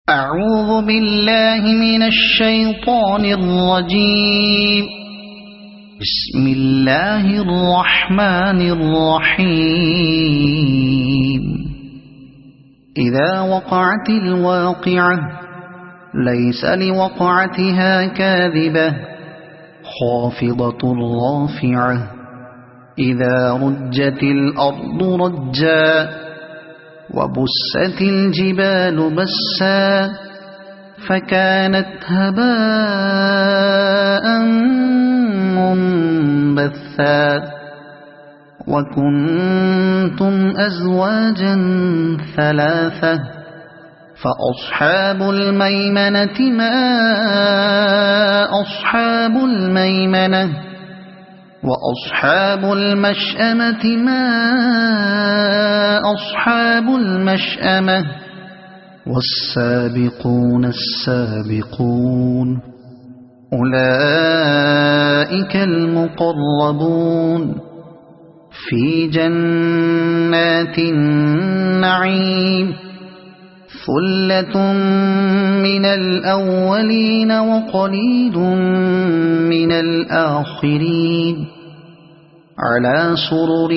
أعوذ بالله من الشيطان الرجيم. بسم الله الرحمن الرحيم. إذا وقعت الواقعة ليس لوقعتها كاذبة خافضة رافعة إذا رجت الأرض رجا وبست الجبال بسا فكانت هباء منبثا وكنتم أزواجا ثلاثة فأصحاب الميمنة ما أصحاب الميمنة وأصحاب المشأمة ما أصحاب المشأمة والسابقون السابقون أولئك المقربون في جنات النعيم ثلة من الأولين وقليل من الآخرين على سرر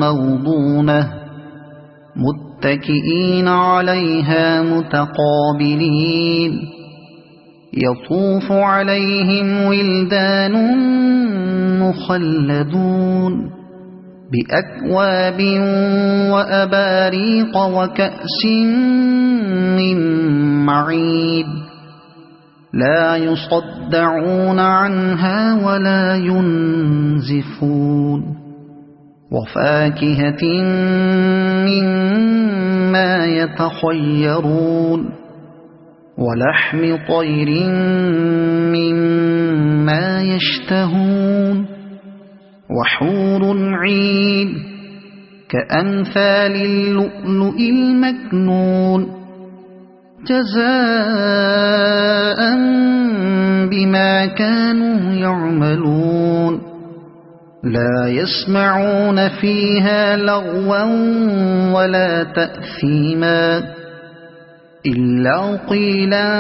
موضونة متكئين عليها متقابلين يطوف عليهم ولدان مخلدون بأكواب وأباريق وكأس من معين لا يصدعون عنها ولا ينزفون وفاكهة مما يتخيرون ولحم طير مما يشتهون وحور عين كأمثال اللؤلؤ المكنون جزاء بما كانوا يعملون لا يسمعون فيها لغوا ولا تأثيما إلا قيلا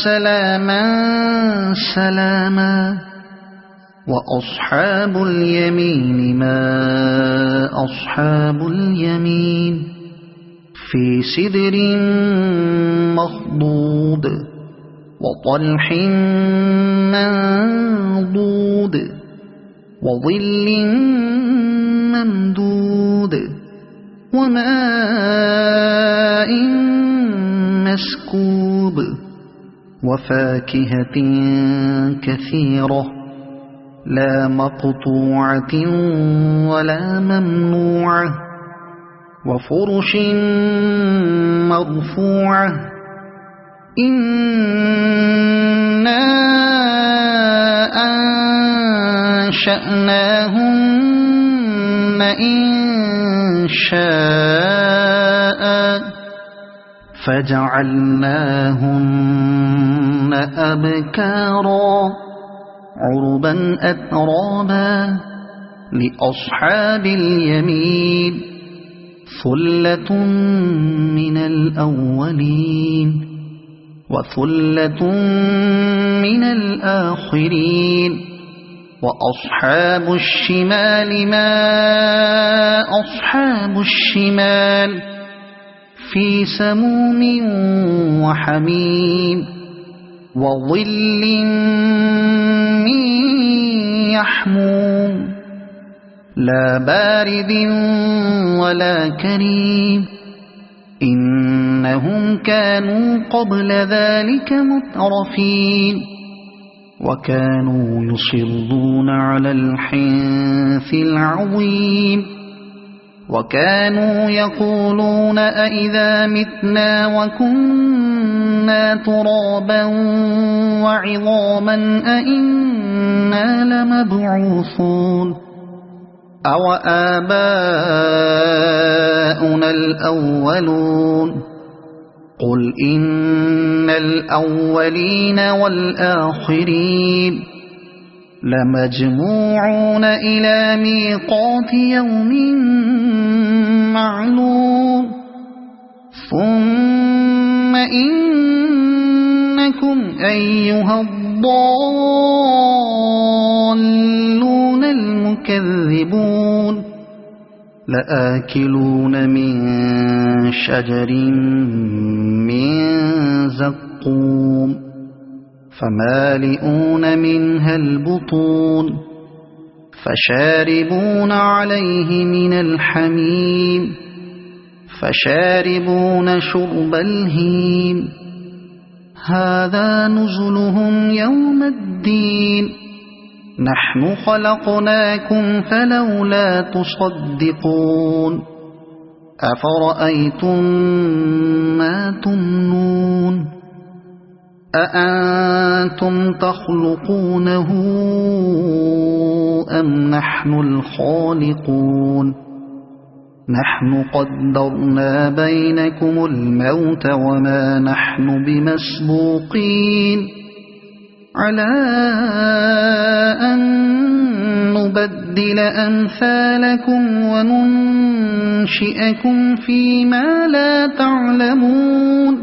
سلاما سلاما وأصحاب اليمين ما أصحاب اليمين في سدر مخضود وطلح منضود وظل ممدود وماء مسكوب وفاكهة كثيرة لا مقطوعة ولا ممنوعة وفرش مرفوعة إنا أنشأناهن إنشاء فجعلناهن أبكارا عربا أترابا لأصحاب اليمين ثلة من الأولين وثلة من الآخرين وأصحاب الشمال ما أصحاب الشمال في سموم وحميم وظل من يحموم لا بارد ولا كريم إنهم كانوا قبل ذلك مترفين وكانوا يصرون على الحنث العظيم وكانوا يقولون أئذا متنا وكنا ترابا وعظاما أئنا لمبعوثون أو آباؤنا الأولون قل إن الأولين والآخرين لمجموعون إلى ميقات يوم معلوم ثم أيها الضالون المكذبون لآكلون من شجر من زقوم فمالئون منها البطون فشاربون عليه من الحميم فشاربون شرب الهيم هذا نزلهم يوم الدين نحن خلقناكم فلولا تصدقون أفرأيتم ما تمنون أأنتم تخلقونه أم نحن الخالقون نحن قدرنا بينكم الموت وما نحن بمسبوقين على أن نبدل أمثالكم وننشئكم فيما لا تعلمون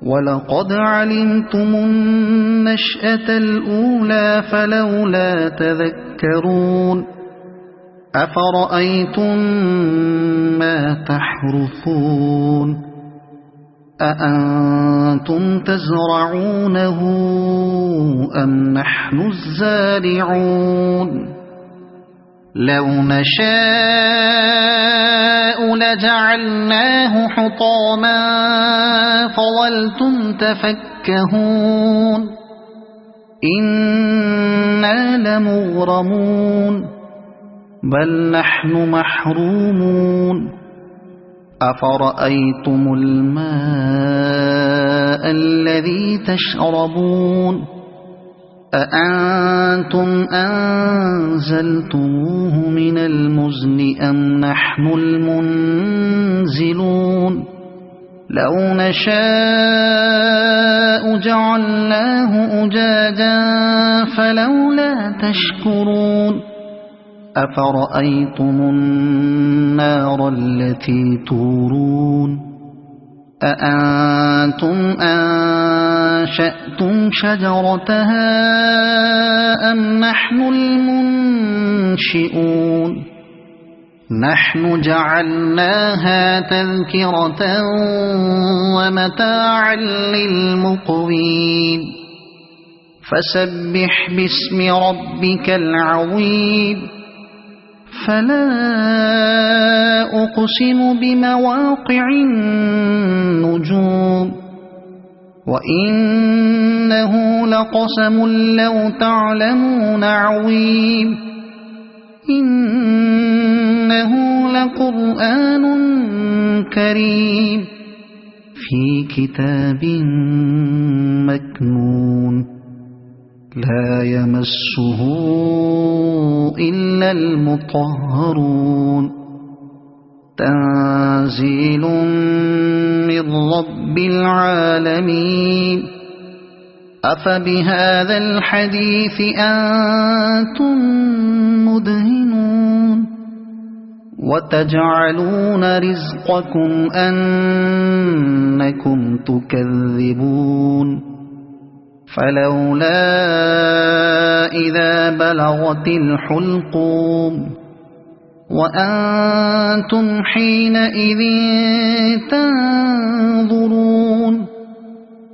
ولقد علمتم النشأة الأولى فلولا تذكرون أفرأيتم ما تحرثون أأنتم تزرعونه أم نحن الزارعون لو نشاء لجعلناه حطاما فظلتم تفكهون إنا لمغرمون بل نحن محرومون أفرأيتم الماء الذي تشربون أأنتم أنزلتموه من المزن أم نحن المنزلون لو نشاء جعلناه أجاجا فلولا تشكرون أفرأيتم النار التي تورون أأنتم أنشأتم شجرتها أم نحن المنشئون نحن جعلناها تذكرة ومتاعا للمقوين فسبح باسم ربك العظيم فلا أقسم بمواقع النجوم وإنه لقسم لو تعلمون عظيم إنه لقرآن كريم في كتاب مكنون لا يمسه إلا المطهرون تنزيل من رب العالمين أفبهذا الحديث أنتم مدهنون وتجعلون رزقكم أنكم تكذبون فلولا إذا بلغت الحلقوم وأنتم حينئذ تنظرون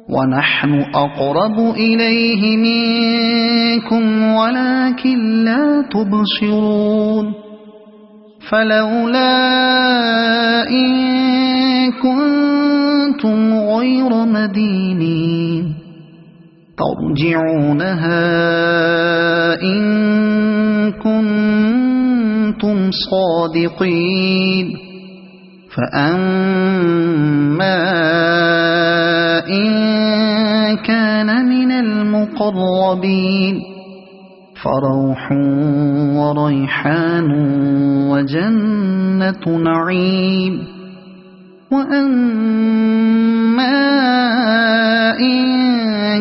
ونحن أقرب إليه منكم ولكن لا تبصرون فلولا إن كنتم غير مدينين ترجعونها إن كنتم صادقين فأما إن كان من المقربين فروح وريحان وجنة نعيم وأما إن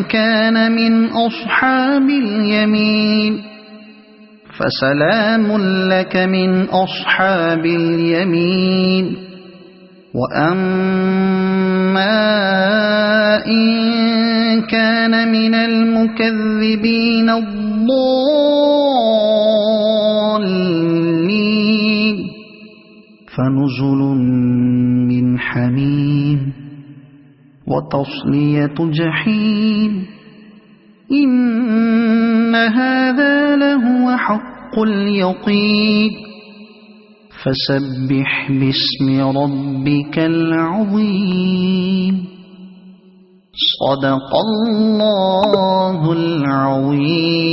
كان من أصحاب اليمين فسلام لك من أصحاب اليمين وأما إن كان من المكذبين الضالين فنزل من حميم وتصلية جحيم إن هذا لهو حق اليقين فسبح باسم ربك العظيم صدق الله العظيم.